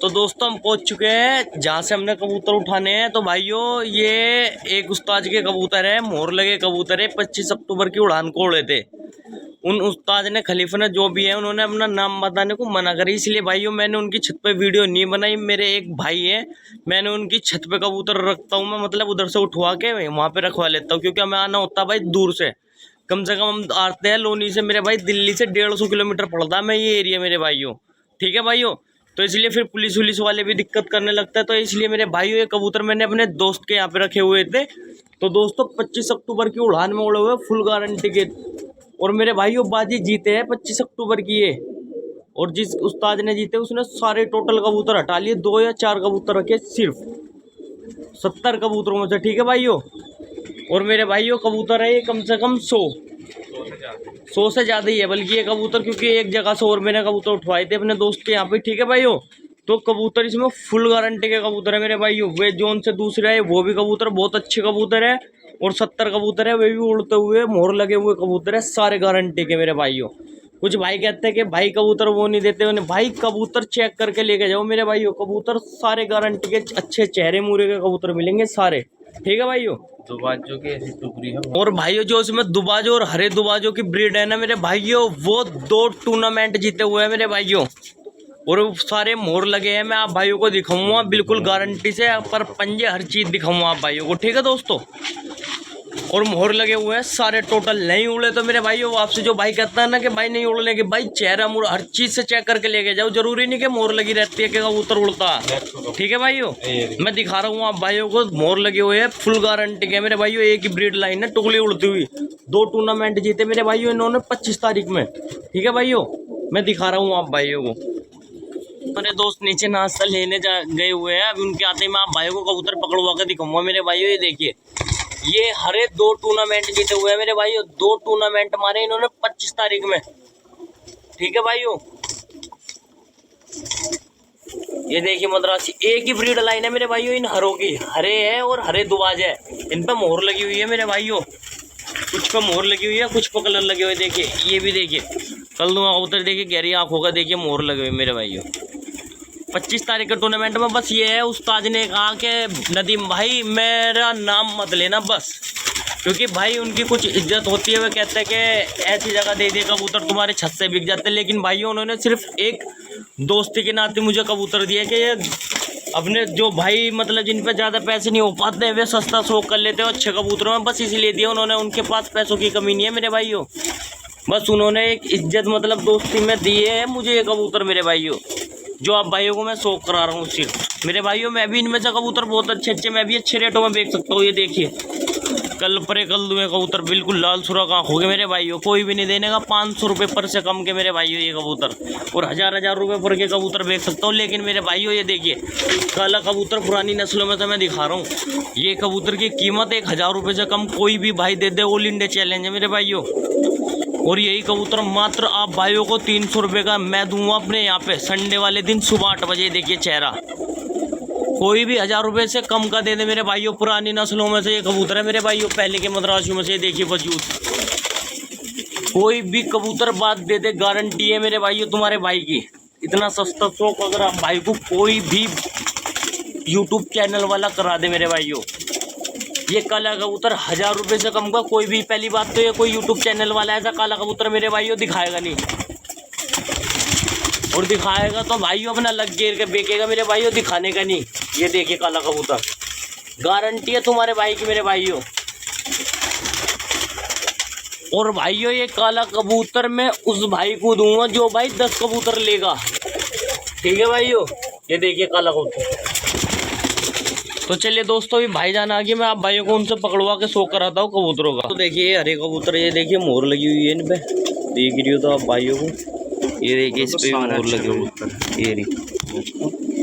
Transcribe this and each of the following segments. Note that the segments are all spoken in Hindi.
तो दोस्तों हम पहुंच चुके हैं जहां से हमने कबूतर उठाने हैं। तो भाइयों ये एक उस्ताद के कबूतर है, मोहर लगे कबूतर है। 25 अक्टूबर की उड़ान को उड़े थे। उन उस्ताद ने खलीफा ने जो भी है उन्होंने अपना नाम बताने को मना करी, इसलिए भाइयों मैंने उनकी छत पे वीडियो नहीं बनाई। मेरे एक भाई है, मैंने उनकी छत पे कबूतर रखता हूँ मैं, मतलब उधर से उठवा के वहाँ पे रखवा लेता हूँ, क्योंकि हमें आना होता है भाई दूर से। कम से कम हम आते हैं लोनी से मेरे भाई, दिल्ली से 150 किलोमीटर पड़ता है मैं ये एरिया मेरे भाइयों। ठीक है भाइयों, तो इसलिए फिर पुलिस वुलिस वाले भी दिक्कत करने लगता है। तो इसलिए मेरे भाइयों ये कबूतर मैंने अपने दोस्त के यहाँ पे रखे हुए थे। तो दोस्तों 25 अक्टूबर की उड़ान में उड़े हुए फुल गारंटी के, और मेरे भाइयों बाजी जीते हैं 25 अक्टूबर की ये। और जिस उस्ताद ने जीते उसने सारे टोटल कबूतर हटा लिए, 2 या 4 कबूतर रखे सिर्फ 70 कबूतरों में से। ठीक है भाइयों, और मेरे भाइयों कबूतर है ये कम से कम 100 से ज़्यादा ही है बल्कि ये कबूतर, क्योंकि एक जगह से और मैंने कबूतर उठवाए थे अपने दोस्त के यहाँ पे। ठीक है भाइयों, तो कबूतर इसमें फुल गारंटी के कबूतर है मेरे भाइयों। वे जोन से दूसरे है वो भी कबूतर बहुत अच्छे कबूतर है, और 70 कबूतर है वे भी उड़ते हुए मोहर लगे हुए कबूतर है, सारे गारंटी के मेरे भाइयों। कुछ भाई कहते हैं कि भाई कबूतर वो नहीं देते उन्हें, भाई कबूतर चेक करके लेके जाओ मेरे भाइयों। कबूतर सारे गारंटी के अच्छे चेहरे मुरे के कबूतर मिलेंगे सारे। ठीक है भाइयों, दुबाजो की ऐसी टुकड़ी है। और भाइयों जो इसमें दुबाजो और हरे दुबाजो की ब्रीड है ना मेरे भाइयों, वो 2 टूर्नामेंट जीते हुए हैं मेरे भाइयों, और सारे मोहर लगे हैं। मैं आप भाइयों को दिखाऊंगा बिल्कुल गारंटी से, पर पंजे हर चीज दिखाऊंगा आप भाइयों को। ठीक है दोस्तों, और मोहर लगे हुए हैं सारे टोटल। नहीं उड़े तो मेरे भाइयों आपसे जो भाई कहता है ना कि भाई नहीं उड़ने के, भाई चेहरा मुड़ हर चीज से चेक करके लेके जाओ। जरूरी नहीं कि मोहर लगी रहती है कि कबूतर उड़ता है। ठीक है भाइयों, मैं दिखा रहा हूँ आप भाइयों को, मोहर लगे हुए हैं फुल गारंटी के मेरे भाइयों। एक ही ब्रीड लाइन है टुकड़ी उड़ती हुई। 2 टूर्नामेंट जीते मेरे भाइयों इन्होंने 25 तारीख में। ठीक है भाइयों, मैं दिखा रहा हूँ आप भाइयों को। मेरे दोस्त नीचे नाश्ता लेने गए हुए हैं, अभी उनके आते ही मैं आप भाइयों को कबूतर पकड़वा के दिखाऊंगा मेरे भाइयों। ये देखिए, ये हरे 2 टूर्नामेंट जीते हुए हैं मेरे भाइयों। 2 टूर्नामेंट मारे इन्होंने 25 तारीख में। ठीक है भाइयों, ये देखिए मद्रासी एक ही ब्रीड लाइन है मेरे भाइयों इन हरों की। हरे है और हरे दुबाज है, इन पे मोहर लगी हुई है मेरे भाइयों। कुछ पे मोहर लगी हुई है, कुछ पे कलर लगे हुए। देखिए ये भी देखिए कल दूंगा कबूतर, देखिए गहरी आंखों का, देखिए मोहर लगे हुए मेरे भाइयों। 25 तारीख के टूर्नामेंट में बस ये है, उस्ताद ने कहा कि नदीम भाई मेरा नाम मत लेना बस, क्योंकि भाई उनकी कुछ इज्जत होती है। वे कहते हैं कि ऐसी जगह दे दे कबूतर तुम्हारे छत से बिक जाते हैं। लेकिन भाइयों उन्होंने सिर्फ एक दोस्ती के नाते मुझे कबूतर दिए कि ये अपने जो भाई मतलब जिन पे ज़्यादा पैसे नहीं हो पाते वे सस्ता शौक कर लेते हो अच्छे कबूतरों में, बस इसलिए दिया उन्होंने। उनके पास पैसों की कमी नहीं है मेरे भाइयों, बस उन्होंने एक इज्जत मतलब दोस्ती में दिए है मुझे ये कबूतर मेरे भाइयों, जो आप भाइयों को मैं शौक करा रहा हूँ सिर्फ मेरे भाइयों। मैं भी इनमें से कबूतर बहुत अच्छे अच्छे मैं भी अच्छे रेटों में बेच सकता हूँ। ये देखिए कल परे कल दुए कबूतर बिल्कुल लाल सुरख आँख हो गए मेरे भाइयों, कोई भी नहीं देने का। 500 रुपये पर से कम के मेरे भाइयों ये कबूतर, और 1000 रुपये पर के कबूतर बेच सकता हूँ। लेकिन मेरे भाइयों ये देखिए काला कबूतर पुरानी नस्लों में से मैं दिखा रहा हूँ, ये कबूतर की कीमत 1000 रुपये से कम कोई भी भाई दे दे, ऑल इंडिया चैलेंज है मेरे भाइयों। और यही कबूतर मात्र आप भाइयों को 300 रुपये का मैं दूंगा अपने यहाँ पे संडे वाले दिन सुबह 8 बजे। देखिए चेहरा, कोई भी 1000 रुपये से कम का दे दे मेरे भाइयों। पुरानी नस्लों में से ये कबूतर है मेरे भाइयों, पहले के मद्रासियों में से। देखिए वजूद, कोई भी कबूतर बात दे दे गारंटी है मेरे भाइयों तुम्हारे भाई की। इतना सस्ता शौक अगर आप भाई को कोई भी यूट्यूब चैनल वाला करा दे मेरे भाइयों, ये काला कबूतर 1000 रुपये से कम का कोई भी, पहली बात तो ये कोई यूट्यूब चैनल वाला ऐसा काला कबूतर मेरे भाइयों दिखाएगा नहीं, और दिखाएगा तो भाइयों अपना लग गेर के बेचेगा मेरे भाइयों, दिखाने का नहीं। ये देखिए काला कबूतर गारंटी है तुम्हारे भाई की मेरे भाइयों। और भाइयों ये काला कबूतर मैं उस भाई को दूंगा जो भाई 10 कबूतर लेगा। ठीक है भाइयों, ये देखिए काला कबूतर। तो चलिए दोस्तों अभी भाईजान आ गए, मैं आप भाइयों को उनसे पकड़वा के शो कराता हूँ कबूतरों का। तो देखिए हरे कबूतर, ये देखिए मोहर लगी हुई है इन पे, देख रही हो तो आप भाइयों को। ये देखिए इस पे मोहर लगे हुए ये रही।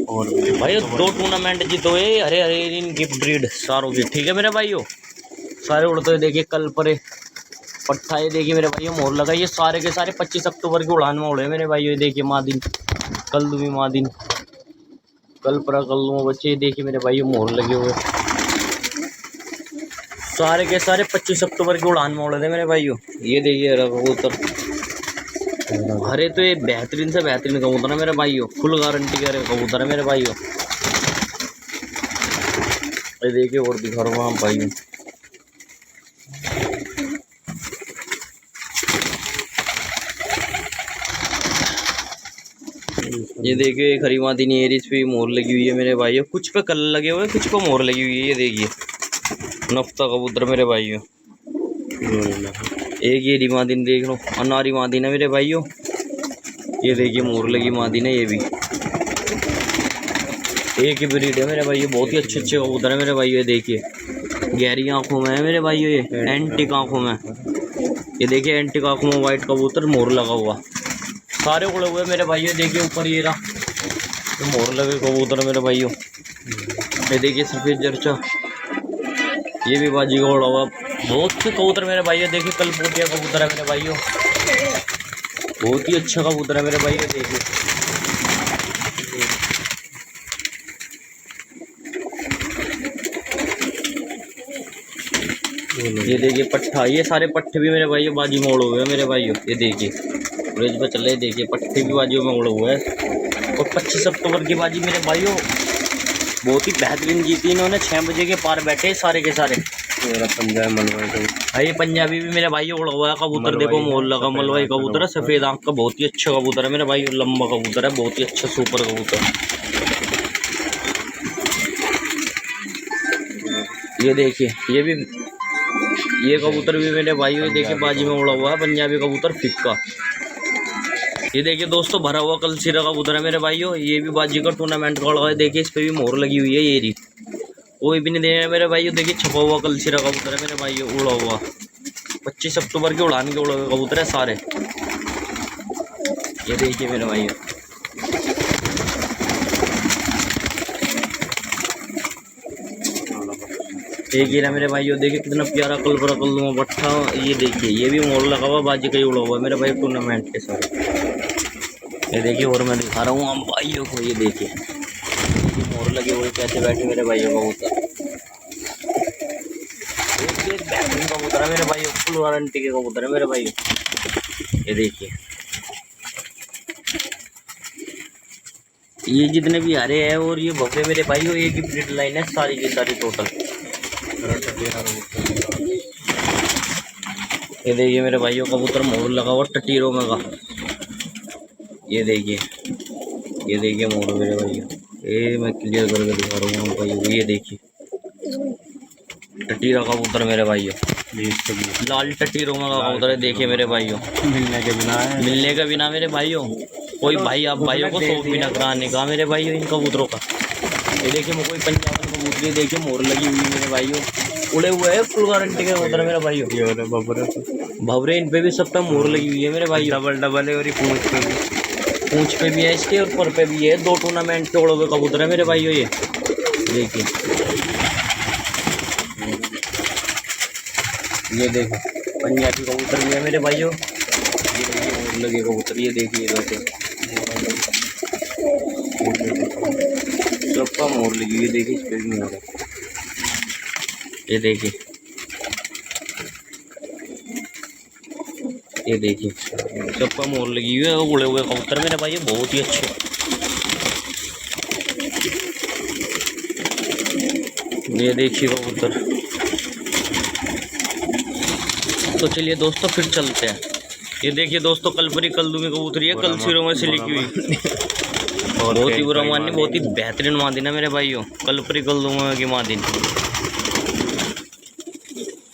और भाइयों 2 टूर्नामेंट जीते हुए हरे हरे इनकी ब्रीड सारों की। ठीक है मेरे भाइयों, सारे उड़ते हुए देखिए कल परे पट्टा। ये देखिए मेरे भाइयों मोहर लगा, ये सारे के सारे 25 अक्टूबर की उड़ान में उड़े मेरे भाइयों। ये देखिए मादिन कल दूमी मादिन कल परा कल दूँ बच्चे। देखिए मेरे भाइयों मोहर लगे हुए सारे के सारे 25 अक्टूबर की उड़ान में उड़े थे मेरे भाइयों। ये देखिए हरा कबूतर, हरे तो ये बेहतरीन से बेहतरीन कबूतर है मेरे भाइयों, फुल गारंटी का कबूतर है मेरे भाइयों। ये देखिए और दिखा रहा हूँ आप भाइयों। ये देखिए एक हरी मादी एरिस पे मोर लगी हुई है मेरे भाइयों, कुछ पे कलर लगे हुए हैं, कुछ पे मोर लगी हुई है। ये देखिए नफ्ता कबूतर मेरे भाइयों। एक ये मादीन देख लो, अनारी मादीन है मेरे भाइयों। ये देखिए मोर लगी मादीन है, ये भी एक ही ब्रीड है मेरे भाइयों। बहुत ही अच्छे अच्छे कबूतर है मेरे भाइयों। ये देखिए गहरी आंखों में है मेरे भाइयों, ये एंटिक आंखों में। ये देखिए एंटिक आंखों में वाइट कबूतर, मोर लगा हुआ, सारे उड़े हुए मेरे भाइयों। देखिए ऊपर ये रहा तो मोर लगे कबूतर मेरे भाइयों। ये देखिए सफ़ेद जरचा, ये भी बाजी का उड़ा हुआ। बहुत से कबूतर मेरे भाइयों। देखिए कलपोटिया कबूतर है मेरे भाइयों, बहुत ही अच्छा कबूतर है मेरे भाइयों। देखिए ये देखिए पट्ठा, ये सारे पट्टे भी मेरे भाइयों बाजी में उड़े हुए हैं मेरे भाइयों। ये देखिए ब्रिज पर चल रहे, देखिए पट्टे भी बाजियों में उड़े हुए हैं। और 25 अक्टूबर की बाजी मेरे भाइयों बहुत ही बेहतरीन जीती इन्होंने। 6 बजे के पार बैठे सारे के सारे। पंजाबी मलवाई भाई पंजाबी भी मेरे भाई उड़ा हुआ है कबूतर। देखो मोर लगा, मलवाई कबूतर है, सफ़ेद आंख का, बहुत ही अच्छा कबूतर है मेरे भाई। लंबा कबूतर है, बहुत ही अच्छा सुपर कबूतर। ये देखिए ये कबूतर भी मेरे भाई। ये देखिए बाजी में उड़ा हुआ है पंजाबी कबूतर फिक्का। ये देखिए दोस्तों भरा हुआ कलसीरा कबूतर है मेरे भाइयों। ये भी बाजी का टूर्नामेंट का उड़ा है। देखिए इस पे भी मोहर लगी हुई है, ये रही, कोई भी नहीं दे रहा है मेरे भाइयों। देखिए छपा हुआ कलसीरा कबूतर है मेरे भाइयों, उड़ा हुआ। 25 अक्टूबर के उड़ान के उड़े हुए कबूतर है सारे। ये देखिए मेरे भाइयों, एक ही ना मेरे भाइयों। देखिए कितना प्यारा कलबरा कल्लू बट्ठा। ये देखिए ये भी मोर लगा हुआ, बाजी का ही उड़ा हुआ है मेरे भाई टूर्नामेंट के सारे। ये देखिए और मैं दिखा रहा हूँ हम भाइयों को। ये देखिए मोर लगे हुए कैसे बैठे मेरे भाइयों कबूतर। बेहतरीन कबूतर है मेरे भाइयों, फुल वारंटी के कबूतर है मेरे भाइयों। ये देखिए ये जितने भी हरे हैं और ये भवरे मेरे भाइयों, एक ही ब्रीड लाइन है सारी की सारी टोटल। ये देखिए मेरे भाइयों कबूतर मोर लगा हुआ टटीरों में का। ये देखिए मोर मेरे भाइयों। ये मैं क्लियर करके दिखा रहा हूँ भाइयों। ये देखिए टटीरा कबूतर मेरे भाइयों, लाल टटीरों में का कबूतर है। देखिए मेरे भाइयों मिलने के बिना मेरे भाइयों कोई भाई आप भाइयों को शौक भी न कराने का मेरे भाइयों इन कबूतरों का। ये देखिए कोई पंजाबी कबूतरी देखिए मोर लगी हुई मेरे भाइयों, उड़े हुए है, फुल गारंटी के कबूतर मेरे भाइयों। भवरे इन पे भी सब पे मोर लगी हुई है मेरे भाई। डबल है और पूंछ पे भी है इसके और पर पे भी है। 2 टूर्नामेंट के उड़े हुए कबूतर है मेरे भाइयों। ये देखिए ये देखो पंजाबी कबूतर भी है मेरे भाइयों। ये देखिए मोर लगे कबूतर। ये देखिए सबका मोर लगी हुई है। देखिए इस पे भी मोर है। ये देखिए सबका मोर लगी हुई है, उड़े हुए कबूतर मेरे भाई बहुत ही अच्छे। ये देखिए कबूतर। तो चलिए दोस्तों फिर चलते हैं। ये देखिए दोस्तों कलपरी कल्लू में कबूतरी है, कल सिरों में से लिखी हुई। बहुत ही बुरा मानी, बहुत ही बेहतरीन मादिन है मेरे भाइयों, कलपरी कल्लू की मादिन।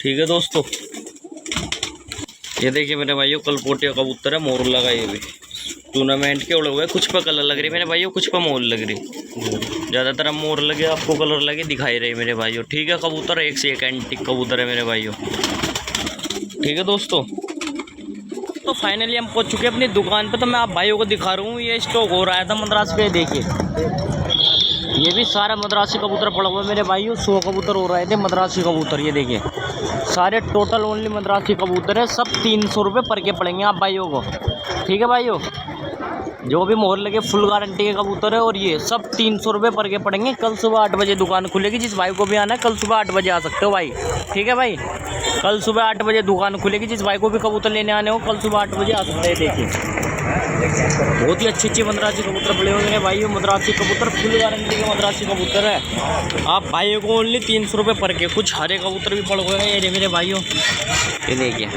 ठीक है दोस्तों, ये देखिए मेरे भाइयों कलपोटिया कबूतर है, मोर लगा। ये भी टूर्नामेंट के उड़े हुए, कुछ पर कलर लग रही मेरे भाइयों, कुछ पर मोर लग रही। ज़्यादातर हम मोर लगे, आपको कलर लगे दिखाई रहे मेरे भाइयों। ठीक है कबूतर एक से एक एंटिक कबूतर है मेरे भाइयों। ठीक है दोस्तों, तो फाइनली हम पहुंच चुके हैं अपनी दुकान पे। तो मैं आप भाइयों को दिखा रहा हूँ, ये स्टॉक हो रहा था मद्रास पे। देखिए ये भी सारा मद्रासी कबूतर पड़ा हुआ है मेरे भाइयों। 100 कबूतर हो रहे थे मद्रासी कबूतर। ये देखिए सारे टोटल ओनली मद्रासी कबूतर है। सब 300 रुपये पर के पड़ेंगे आप भाइयों को। ठीक है भाइयों, जो भी मोहर लगे फुल गारंटी के कबूतर है। और ये सब 300 रुपये पर के पड़ेंगे। कल सुबह 8 बजे दुकान खुलेगी। जिस भाई को भी आना है कल सुबह 8 बजे आ सकते हो भाई। ठीक है भाई, कल सुबह 8 बजे दुकान खुलेगी। जिस भाई को भी कबूतर लेने आने हो कल सुबह 8 बजे आ सकते हैं। देखिए बहुत ही अच्छे मद्रासी कबूतर पड़े हुए हैं भाई। मद्रासी कबूतर फुल गारंटी के मद्रासी कबूतर है। आप भाइयों को ओनली 300 रुपये पर के। कुछ हरे कबूतर भी पड़ गए हैं ये मेरे भाइयों, ये देखिए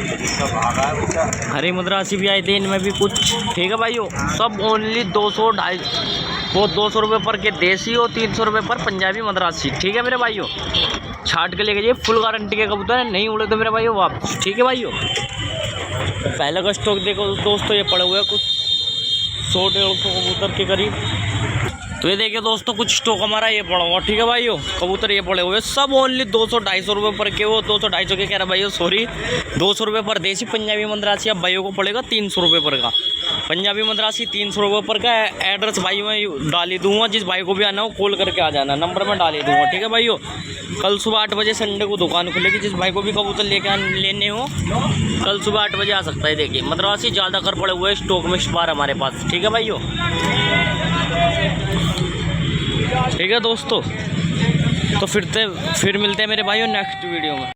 हरे मद्रासी भी आए थे, इनमें भी कुछ ठीक है भाइयों। सब ओनली 200 250 वो 200 रुपये पर के देसी और 300 रुपये पर पंजाबी मद्रासी। ठीक है मेरे भाइयों, छाट के लेके जाइए, फुल गारंटी के कबूतर है। नहीं उड़े तो मेरे भाइयों वापस। ठीक है भाइयों, पहले का स्टॉक देखो दोस्तों, ये पड़े हुए हैं कुछ 100-150 कबूतर के करीब। तो ये देखिए दोस्तों, कुछ स्टॉक हमारा ये पड़ा हुआ। ठीक है भाइयों, कबूतर ये पड़े हुए सब ओनली 200-250 रुपये पर के। वो 200-250 के कह रहा भाइयों, सॉरी 200 रुपये पर देसी पंजाबी मद्रासी। अब भाइयों को पड़ेगा 300 रुपये पर का पंजाबी मद्रासी, 300 रुपये पर का। एड्रेस भाई मैं डाल ही दूंगा, जिस भाई को भी आना हो कॉल करके आ जाना, नंबर मैं डाल ही दूंगा। ठीक है भाइयों, कल सुबह 8 बजे संडे को दुकान खुलेगी। जिस भाई को भी कबूतर लेने हो कल सुबह 8 बजे आ सकता है। देखिए मद्रासी ज़्यादा कर पड़े हुए स्टॉक में इस बार हमारे पास। ठीक है भाइयों, ठीक है दोस्तों, तो फिर मिलते हैं मेरे भाइयों नेक्स्ट वीडियो में।